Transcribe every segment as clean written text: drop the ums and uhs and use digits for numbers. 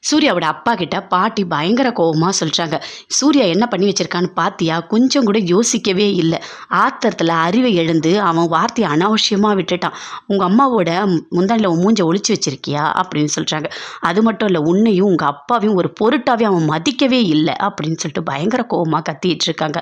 சூர்யாவோட அப்பா கிட்ட பாட்டி பயங்கர கோவமாக சொல்கிறாங்க. சூர்யா என்ன பண்ணி வச்சிருக்கான்னு பாத்தியா? கொஞ்சம் கூட யோசிக்கவே இல்லை. ஆத்திரத்தில் அறிவை எழுந்து அவன் வார்த்தையை அனாவசியமாக விட்டுட்டான். உங்கள் அம்மாவோட முந்தானில் உன் மூஞ்ச ஒளிச்சு வச்சிருக்கியா அப்படின்னு சொல்கிறாங்க. அது மட்டும் இல்லை, உன்னையும் உங்கள் அப்பாவையும் ஒரு பொருட்டாவே அவன் மதிக்கவே இல்லை அப்படின்னு சொல்லிட்டு பயங்கர கோவமாக கத்திட்டு இருக்காங்க.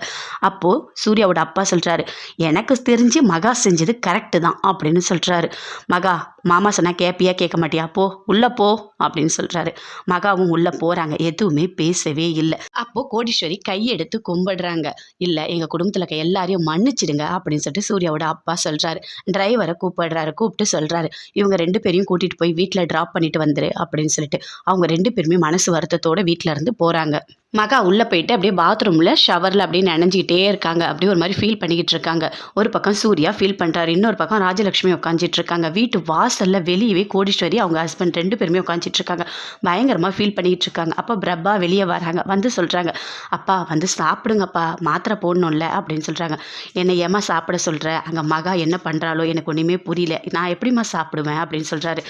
அப்போது சூர்யாவோட அப்பா சொல்கிறாரு, எனக்கு தெரிஞ்சு மகா செஞ்சது கரெக்டு தான் அப்படின்னு சொல்கிறாரு. மகா, மாமா சொன்னால் கேட்பியா கேட்க மாட்டியா? போ உள்ளே போ அப்படின்னு சொல்கிறாரு. மகாவும் உள்ளே போகிறாங்க. எதுவுமே பேசவே இல்லை. அப்போது கோடீஸ்வரி கையெடுத்து கும்பிடுறாங்க. இல்லை, எங்கள் குடும்பத்தில் இருக்க எல்லாரையும் மன்னிச்சிடுங்க அப்படின்னு சொல்லிட்டு சூர்யாவோட அப்பா சொல்கிறாரு. டிரைவரை கூப்பிடுறாரு. கூப்பிட்டு சொல்கிறாரு, இவங்க 2 பேரையும் கூட்டிகிட்டு போய் வீட்டில் ட்ராப் பண்ணிட்டு வந்துரு அப்படின்னு சொல்லிட்டு. அவங்க 2 பேருமே மனசு வருத்தத்தோட வீட்டில் இருந்து போகிறாங்க. மகா உள்ளே போயிட்டு அப்படியே பாத்ரூமில் ஷவரில் அப்படியே நனைஞ்சிக்கிட்டே இருக்காங்க. அப்படியே ஒரு மாதிரி ஃபீல் பண்ணிக்கிட்டு இருக்காங்க. ஒரு பக்கம் சூர்யா ஃபீல் பண்ணுறாரு, இன்னொரு பக்கம் ராஜலட்சுமி உட்காந்துட்டு இருக்காங்க. வீட்டு வாசலில் வெளியவே கோடீஸ்வரி அவங்க ஹஸ்பண்ட் 2 பேருமே உட்காந்துட்டு இருக்காங்க. பயங்கரமாக ஃபீல் பண்ணிக்கிட்டு இருக்காங்க. அப்போ பிரபா வெளியே வராங்க. வந்து சொல்கிறாங்க, அப்பா வந்து சாப்பிடுங்கப்பா, மாத்திரை போடணும்ல அப்படின்னு சொல்கிறாங்க. என்னை ஏமா சாப்பிட சொல்கிற? அங்கே மகா என்ன பண்ணுறாளோ எனக்கு ஒன்றுமே புரியல, நான் எப்படிம்மா சாப்பிடுவேன் அப்படின்னு சொல்கிறாரு.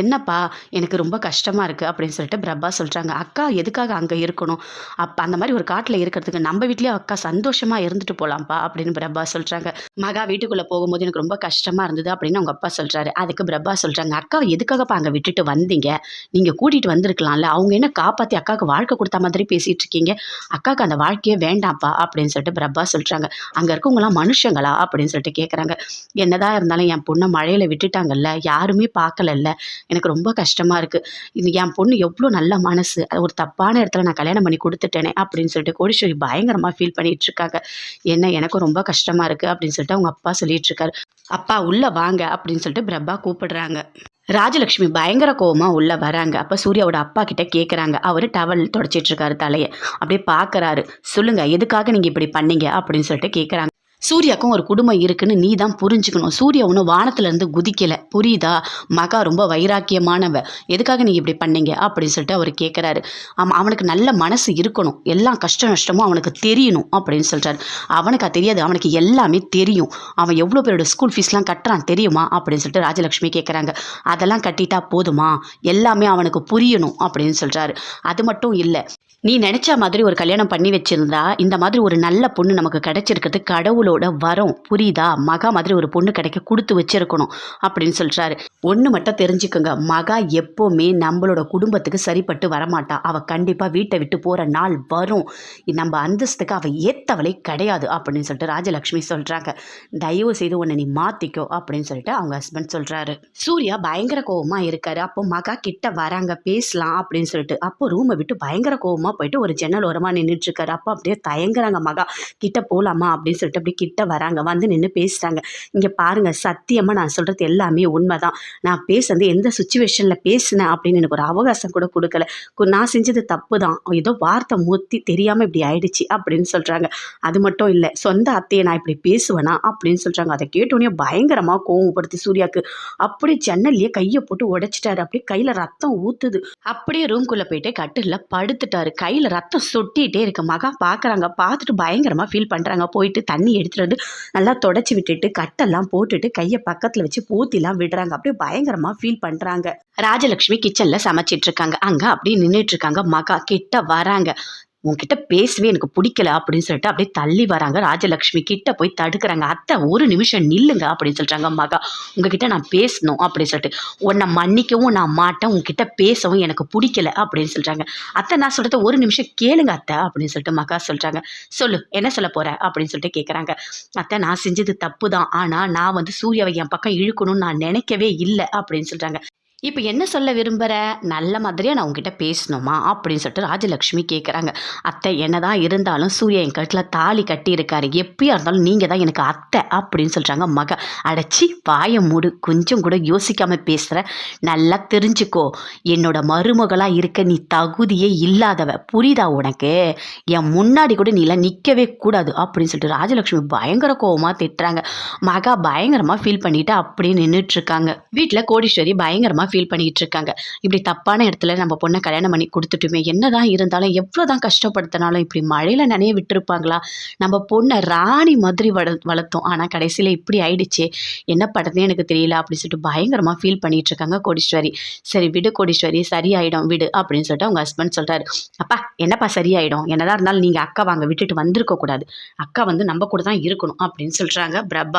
என்னப்பா, எனக்கு ரொம்ப கஷ்டமாக இருக்குது அப்படின்னு சொல்லிட்டு பிரபா சொல்கிறாங்க. அக்கா எதுக்காக அங்கே இருக்கணும்? அப்போ அந்த மாதிரி ஒரு காட்டில் இருக்கிறதுக்கு நம்ம வீட்லேயே அக்கா சந்தோஷமாக இருந்துட்டு போகலாம்ப்பா அப்படின்னு பிரபா சொல்கிறாங்க. மகா வீட்டுக்குள்ளே போகும்போது எனக்கு ரொம்ப கஷ்டமாக இருந்தது அப்படின்னு அவங்க அப்பா சொல்கிறாரு. அதுக்கு பிரபா சொல்கிறாங்க, அக்காவை எதுக்காகப்பா அங்கே விட்டுட்டு வந்தீங்க? நீங்கள் கூட்டிகிட்டு வந்திருக்கலாம்ல. அவங்க என்ன காப்பாற்றி அக்காவுக்கு வாழ்க்கை கொடுத்த மாதிரி பேசிகிட்டு இருக்கீங்க. அக்காவுக்கு அந்த வாழ்க்கையே வேண்டாம்ப்பா அப்படின்னு சொல்லிட்டு பிரபா சொல்கிறாங்க. அங்கே இருக்கவங்களாம் மனுஷங்களா அப்படின்னு சொல்லிட்டு கேட்குறாங்க. என்னதான் இருந்தாலும் என் பொண்ணை மழையில் விட்டுட்டாங்கல்ல, யாருமே பார்க்கலல்ல, எனக்கு ரொம்ப கஷ்டமாக இருக்குது. இது என் பொண்ணு எவ்வளோ நல்ல மனசு, ஒரு தப்பான இடத்துல நான் கல்யாணம் பண்ணி கொடுத்துட்டேனே அப்படின்னு சொல்லிட்டு கோடீஸ்வரி பயங்கரமாக ஃபீல் பண்ணிட்டு இருக்காங்க. என்ன, எனக்கும் ரொம்ப கஷ்டமாக இருக்குது அப்படின்னு சொல்லிட்டு அவங்க அப்பா சொல்லிட்டு இருக்காரு. அப்பா உள்ளே வாங்க அப்படின்னு சொல்லிட்டு பிரபா கூப்பிடுறாங்க. ராஜலட்சுமி பயங்கர கோவமாக உள்ளே வராங்க. அப்போ சூர்யாவோட அப்பா கிட்ட கேட்குறாங்க. அவர் டவல் தொடச்சிட்டு இருக்காரு தலையை. அப்படியே பார்க்குறாரு. சொல்லுங்கள், எதுக்காக நீங்கள் இப்படி பண்ணீங்க அப்படின்னு சொல்லிட்டு கேட்குறாங்க. சூர்யாவுக்கும் ஒரு குடும்பம் இருக்குன்னு நீ தான் புரிஞ்சுக்கணும். சூர்யா ஒன்றும் வானத்துலேருந்து குதிக்கலை, புரியுதா? மகா ரொம்ப வைராக்கியமானவ, எதுக்காக நீங்கள் இப்படி பண்ணீங்க அப்படின்னு சொல்லிட்டு அவர் கேட்குறாரு. அவனுக்கு நல்ல மனசு இருக்கணும், எல்லா கஷ்ட நஷ்டமும் அவனுக்கு தெரியணும் அப்படின்னு சொல்கிறாரு. அவனுக்கு அது தெரியாது, அவனுக்கு எல்லாமே தெரியும். அவன் எவ்வளோ பேரோட ஸ்கூல் ஃபீஸ்லாம் கட்டுறான் தெரியுமா அப்படின்னு சொல்லிட்டு ராஜலட்சுமி கேட்குறாங்க. அதெல்லாம் கட்டிட்டா போதுமா? எல்லாமே அவனுக்கு புரியணும் அப்படின்னு சொல்கிறாரு. அது மட்டும் இல்லை, நீ நினச்ச மாதிரி ஒரு கல்யாணம் பண்ணி வச்சிருந்தா இந்த மாதிரி ஒரு நல்ல பொண்ணு நமக்கு கிடைச்சிருக்கிறது கடவுளோட வரம், புரியுதா? மகா மாதிரி ஒரு பொண்ணு கிடைக்க கொடுத்து வச்சிருக்கணும் அப்படின்னு சொல்கிறாரு. ஒன்று மட்டும் தெரிஞ்சுக்கோங்க, மகா எப்போவுமே நம்மளோட குடும்பத்துக்கு சரிப்பட்டு வரமாட்டா. அவள் கண்டிப்பாக வீட்டை விட்டு போகிற நாள் வரும். நம்ம அந்தஸ்துக்கு அவள் ஏற்றவளே கிடையாது அப்படின்னு சொல்லிட்டு ராஜலட்சுமி சொல்கிறாங்க. தயவு செய்து உன்னை நீ மாற்றிக்கோ அப்படின்னு சொல்லிட்டு அவங்க ஹஸ்பண்ட் சொல்கிறாரு. சூர்யா பயங்கர கோவமாக இருக்காரு. அப்போ மகா கிட்ட வராங்க, பேசலாம் அப்படின்னு சொல்லிட்டு. அப்போ ரூமை விட்டு பயங்கர கோவமாக போயிட்டு ஒரு ஜன்னல் ஓரமாக நின்றுட்டு இருக்காரு. அப்போ அப்படியே தயங்குறாங்க. மகா கிட்ட போகலாமா அப்படின்னு சொல்லிட்டு அப்படியே கிட்ட வராங்க. வந்து நின்று பேசுகிறாங்க. இங்கே பாருங்க, சத்தியமாக நான் சொல்கிறது எல்லாமே உண்மைதான். நான் பேசுறது எந்த சுச்சுவேஷனில் பேசினேன் அப்படின்னு எனக்கு ஒரு அவகாசம் கூட கொடுக்கல. நான் செஞ்சது தப்பு தான், ஏதோ வார்த்தை மூத்தி தெரியாமல் இப்படி ஆயிடுச்சு அப்படின்னு சொல்கிறாங்க. அது மட்டும் இல்லை, சொந்த அத்தையை நான் இப்படி பேசுவேனா அப்படின்னு சொல்கிறாங்க. அதை கேட்டோன்னே பயங்கரமாக கோவப்படுத்தி சூர்யாவுக்கு அப்படியே ஜன்னல்லையே கையை போட்டு உடைச்சிட்டாரு. அப்படியே கையில் ரத்தம் ஊற்றுது. அப்படியே ரூம்குள்ளே போயிட்டு கட்டிலில் படுத்துட்டாரு. கையில் ரத்தம் சொட்டிகிட்டே இருக்கு. மகா பார்க்குறாங்க. பார்த்துட்டு பயங்கரமாக ஃபீல் பண்ணுறாங்க. போயிட்டு தண்ணி எடுத்துகிட்டு வந்து நல்லா தொடச்சி விட்டுட்டு கட்டெல்லாம் போட்டுட்டு கையை பக்கத்தில் வச்சு பூத்திலாம் விடுறாங்க. அப்படியே பயங்கரமாக ஃபீல் பண்ணுறாங்க. ராஜலட்சுமி கிச்சனில் சமைச்சிட்டு இருக்காங்க. அங்கே அப்படியே நின்றுட்டு இருக்காங்க. மகா கிட்ட வராங்க. உங்ககிட்ட பேசவே எனக்கு பிடிக்கல அப்படின்னு சொல்லிட்டு அப்படியே தள்ளி வராங்க. ராஜலட்சுமி கிட்ட போய் தடுக்கிறாங்க. அத்தை, ஒரு நிமிஷம் நில்லுங்க அப்படின்னு சொல்கிறாங்க. மகா, உங்ககிட்ட நான் பேசணும் அப்படின்னு சொல்லிட்டு. உன்னை மன்னிக்கவும் நான் மாட்டேன், உங்ககிட்ட பேசவும் எனக்கு பிடிக்கல அப்படின்னு சொல்கிறாங்க. அத்தை, நான் சொல்கிறத ஒரு நிமிஷம் கேளுங்க அத்தை அப்படின்னு சொல்லிட்டு மகா சொல்கிறாங்க. சொல்லு, என்ன சொல்ல போகிற அப்படின்னு சொல்லிட்டு கேட்குறாங்க. அத்தை, நான் செஞ்சது தப்பு தான், ஆனால் நான் வந்து சூர்யாவை என் பக்கம் இழுக்கணும்னு நான் நினைக்கவே இல்லை அப்படின்னு சொல்கிறாங்க. இப்போ என்ன சொல்ல விரும்புகிற? நல்ல மாதிரியாக நான் உங்ககிட்ட பேசணுமா அப்படின்னு சொல்லிட்டு ராஜலட்சுமி கேட்குறாங்க. அத்தை, என்ன தான் இருந்தாலும் சூர்யா என் கட்டில் தாலி கட்டியிருக்காரு, எப்படியா இருந்தாலும் நீங்கள் தான் எனக்கு அத்தை அப்படின்னு சொல்கிறாங்க. மக, அடைச்சி வாயை மூடு, கொஞ்சம் கூட யோசிக்காமல் பேசுகிற, நல்லா தெரிஞ்சுக்கோ, என்னோட மருமகளாக இருக்க நீ தகுதியே இல்லாதவ, புரியுதா உனக்கு? என் முன்னாடி கூட நீலாம் நிற்கவே கூடாது அப்படின்னு சொல்லிட்டு ராஜலட்சுமி பயங்கர கோவமாக திட்டுறாங்க. மகா பயங்கரமாக ஃபீல் பண்ணிட்டு அப்படியே நின்றுட்டுருக்காங்க. வீட்டில் கோடீஸ்வரி பயங்கரமாக ஃபீல் பண்ணிக்கிட்டு இருக்காங்க. இப்படி தப்பான இடத்துல நம்ம பொண்ணை கல்யாணம் பண்ணி கொடுத்துட்டுமே, என்னதான் இருந்தாலும் எவ்வளோதான் கஷ்டப்படுத்தினாலும் இப்படி மழையில் நனைய விட்டுருப்பாங்களா? நம்ம பொண்ணை ராணி மாதிரி வளர்த்தோம், ஆனால் கடைசியில் இப்படி ஆயிடுச்சே, என்ன பண்ணுறதுனே எனக்கு தெரியல அப்படின்னு சொல்லிட்டு பயங்கரமாக ஃபீல் பண்ணிட்டு இருக்காங்க கோடீஸ்வரி. சரி விடு கோடீஸ்வரி, சரியாயிடும் விடு அப்படின்னு சொல்லிட்டு அவங்க ஹஸ்பண்ட் சொல்கிறாரு. அப்பா என்னப்பா சரியாயிடும், என்னதான் இருந்தாலும் நீங்கள் அக்கா வாங்க விட்டுட்டு வந்திருக்க கூடாது, அக்கா வந்து நம்ம கூட தான் இருக்கணும் அப்படின்னு சொல்கிறாங்க பிரபா.